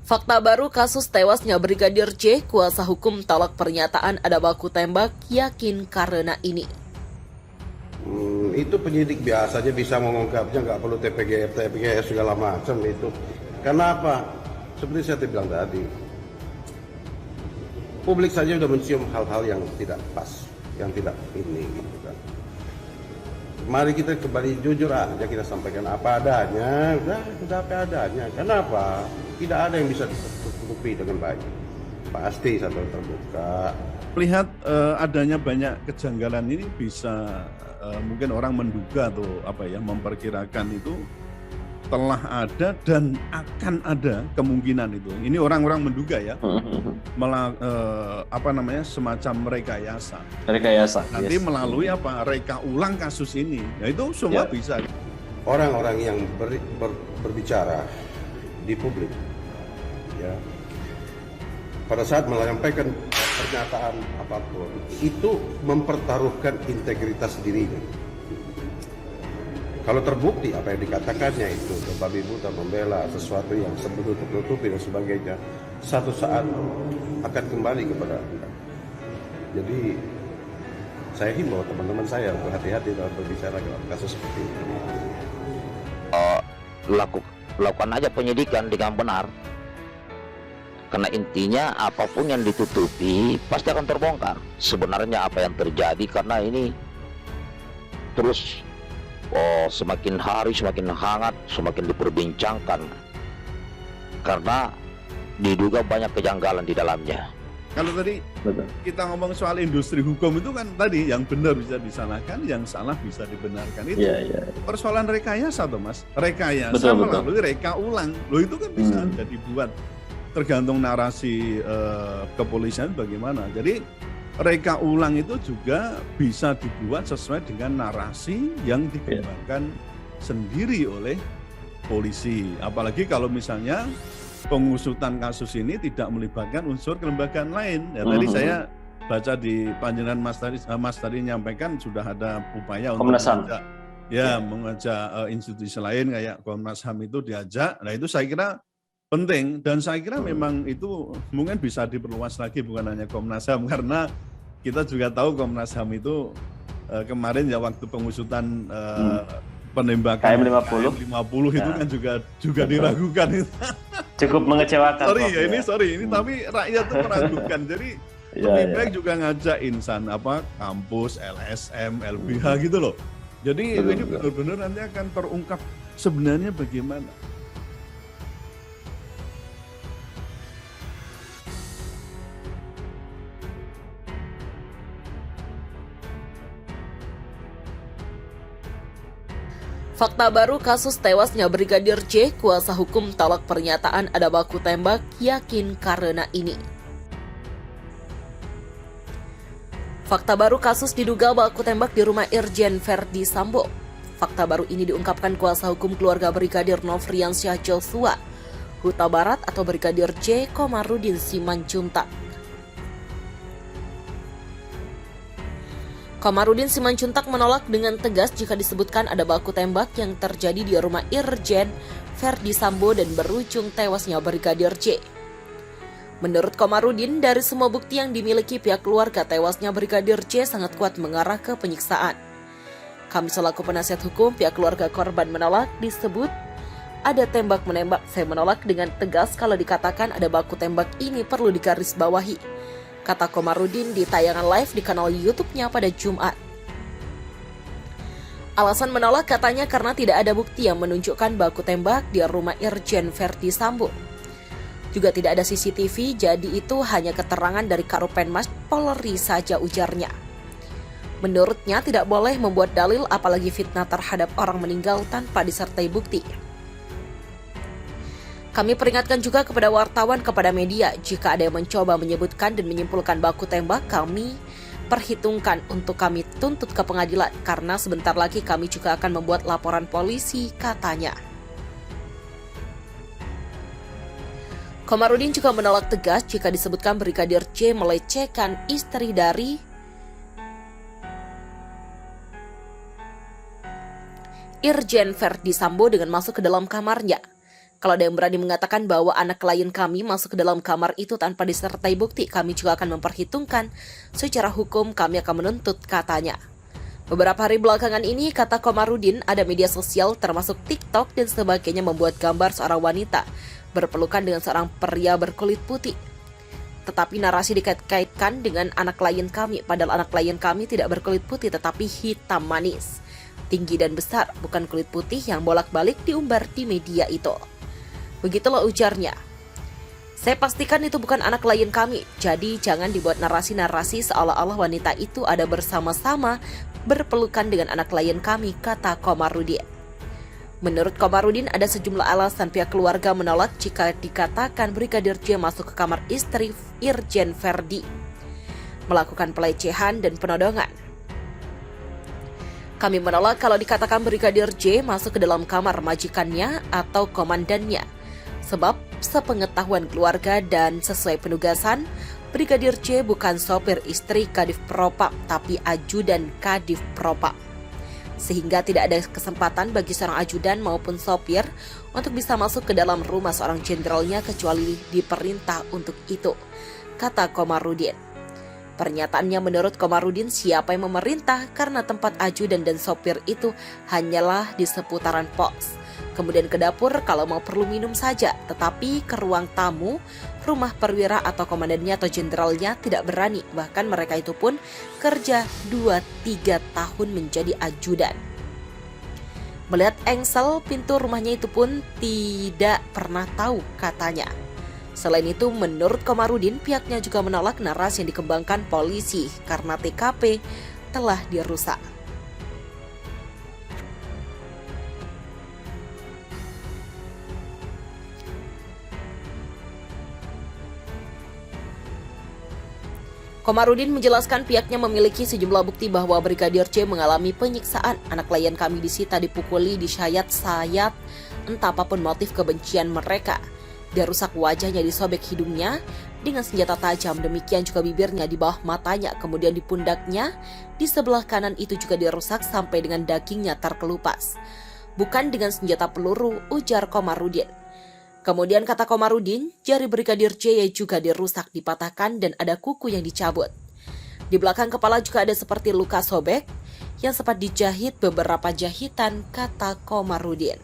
Fakta baru kasus tewasnya Brigadir J, kuasa hukum tolak pernyataan ada baku tembak, yakin karena ini. Itu penyidik biasa aja bisa mengungkapnya, nggak perlu TPGS segala macam itu. Kenapa? Seperti saya bilang tadi, publik saja sudah mencium hal-hal yang tidak pas, yang tidak ini gitu kan. Mari kita kembali jujur aja, kita sampaikan apa adanya, udah apa adanya. Kenapa? Tidak ada yang bisa ditutupi dengan baik. Pasti satu terbuka. Melihat adanya banyak kejanggalan ini bisa mungkin orang menduga atau memperkirakan itu telah ada dan akan ada kemungkinan itu. Ini orang-orang menduga ya, semacam rekayasa. Nanti melalui reka ulang kasus ini. Ya itu semua bisa. Orang-orang yang berbicara di publik, ya, pada saat menyampaikan pernyataan apapun, itu mempertaruhkan integritas dirinya. Kalau terbukti apa yang dikatakannya itu babi buta membela sesuatu yang tutup-tutupi dan sebagainya, satu saat akan kembali kepada Anda. Jadi saya himbau teman-teman saya untuk hati-hati dalam berbicara dalam kasus seperti ini. Lakukan aja penyidikan dengan benar, karena intinya apapun yang ditutupi pasti akan terbongkar sebenarnya apa yang terjadi, karena ini terus semakin hari semakin hangat, semakin diperbincangkan karena diduga banyak kejanggalan di dalamnya. Kalau tadi kita ngomong soal industri hukum itu kan tadi yang benar bisa disalahkan, yang salah bisa dibenarkan. Itu persoalan rekayasa toh Mas. Rekayasa melalui reka ulang. Loh itu kan bisa jadi buat tergantung narasi kepolisian bagaimana. Jadi reka ulang itu juga bisa dibuat sesuai dengan narasi yang dikembangkan sendiri oleh polisi. Apalagi kalau misalnya pengusutan kasus ini tidak melibatkan unsur kelembagaan lain. Ya, tadi saya baca di panjenengan Mas tadi menyampaikan sudah ada upaya untuk mengajak institusi lain kayak Komnas HAM itu diajak. Nah itu saya kira penting, dan saya kira memang itu mungkin bisa diperluas lagi, bukan hanya Komnas HAM, karena kita juga tahu Komnas HAM itu kemarin ya waktu pengusutan penembakan KM50 itu kan juga diragukan itu. Cukup mengecewakan. Ini tapi rakyat tuh meragukan. Jadi lebih baik juga ngajak insan kampus, LSM, LBH gitu loh. Jadi ini benar-benar nanti akan terungkap sebenarnya bagaimana. Fakta baru kasus tewasnya Brigadir J, kuasa hukum tolak pernyataan ada baku tembak, yakin karena ini. Fakta baru kasus diduga baku tembak di rumah Irjen Verdi Sambo. Fakta baru ini diungkapkan kuasa hukum keluarga Brigadir Nofriansyah Joshua Huta Barat atau Brigadir J, Komarudin Simanjuntak. Komarudin Simanjuntak menolak dengan tegas jika disebutkan ada baku tembak yang terjadi di rumah Irjen Verdi Sambo dan berujung tewasnya Brigadir J. Menurut Komarudin, dari semua bukti yang dimiliki pihak keluarga, tewasnya Brigadir J sangat kuat mengarah ke penyiksaan. Kami selaku penasihat hukum pihak keluarga korban menolak disebut ada tembak-menembak. Saya menolak dengan tegas kalau dikatakan ada baku tembak ini perlu digarisbawahi, kata Komarudin di tayangan live di kanal YouTube-nya pada Jumat. Alasan menolak katanya karena tidak ada bukti yang menunjukkan baku tembak di rumah Irjen Verdi Sambo. Juga tidak ada CCTV, jadi itu hanya keterangan dari Karopenmas Polri saja, ujarnya. Menurutnya tidak boleh membuat dalil apalagi fitnah terhadap orang meninggal tanpa disertai bukti. Kami peringatkan juga kepada wartawan, kepada media, jika ada yang mencoba menyebutkan dan menyimpulkan baku tembak, kami perhitungkan untuk kami tuntut ke pengadilan, karena sebentar lagi kami juga akan membuat laporan polisi, katanya. Komarudin juga menolak tegas jika disebutkan Brigadir J melecehkan istri dari Irjen Verdi Sambo dengan masuk ke dalam kamarnya. Kalau ada yang berani mengatakan bahwa anak klien kami masuk ke dalam kamar itu tanpa disertai bukti, kami juga akan memperhitungkan. Secara hukum kami akan menuntut, katanya. Beberapa hari belakangan ini, kata Komarudin, ada media sosial termasuk TikTok dan sebagainya membuat gambar seorang wanita berpelukan dengan seorang pria berkulit putih. Tetapi narasi dikait-kaitkan dengan anak klien kami, padahal anak klien kami tidak berkulit putih tetapi hitam manis, tinggi dan besar, bukan kulit putih yang bolak-balik diumbar di media itu. Begitulah ujarnya. Saya pastikan itu bukan anak klien kami, jadi jangan dibuat narasi-narasi seolah-olah wanita itu ada bersama-sama berpelukan dengan anak klien kami, kata Komarudin. Menurut Komarudin, ada sejumlah alasan pihak keluarga menolak jika dikatakan Brigadir J masuk ke kamar istri Irjen Ferdi, melakukan pelecehan dan penodongan. Kami menolak kalau dikatakan Brigadir J masuk ke dalam kamar majikannya atau komandannya. Sebab sepengetahuan keluarga dan sesuai penugasan, Brigadir J bukan sopir istri Kadif Propam, tapi ajudan Kadif Propam. Sehingga tidak ada kesempatan bagi seorang ajudan maupun sopir untuk bisa masuk ke dalam rumah seorang jenderalnya kecuali diperintah untuk itu, kata Komarudin. Pernyataannya menurut Komarudin, siapa yang memerintah karena tempat ajudan dan sopir itu hanyalah di seputaran pos. Kemudian ke dapur kalau mau perlu minum saja, tetapi ke ruang tamu, rumah perwira atau komandannya atau jenderalnya tidak berani. Bahkan mereka itu pun kerja 2-3 tahun menjadi ajudan. Melihat engsel, pintu rumahnya itu pun tidak pernah tahu, katanya. Selain itu, menurut Komarudin, pihaknya juga menolak narasi yang dikembangkan polisi karena TKP telah dirusak. Komarudin menjelaskan pihaknya memiliki sejumlah bukti bahwa Brigadir J mengalami penyiksaan. Anak klien kami disita, dipukuli, disayat-sayat, entah apapun motif kebencian mereka. Dia rusak wajahnya, disobek hidungnya dengan senjata tajam, demikian juga bibirnya, di bawah matanya, kemudian di pundaknya, di sebelah kanan itu juga dirusak sampai dengan dagingnya terkelupas. Bukan dengan senjata peluru, ujar Komarudin. Kemudian kata Komarudin, jari Brigadir J juga dirusak, dipatahkan dan ada kuku yang dicabut. Di belakang kepala juga ada seperti luka sobek yang sempat dijahit beberapa jahitan, kata Komarudin.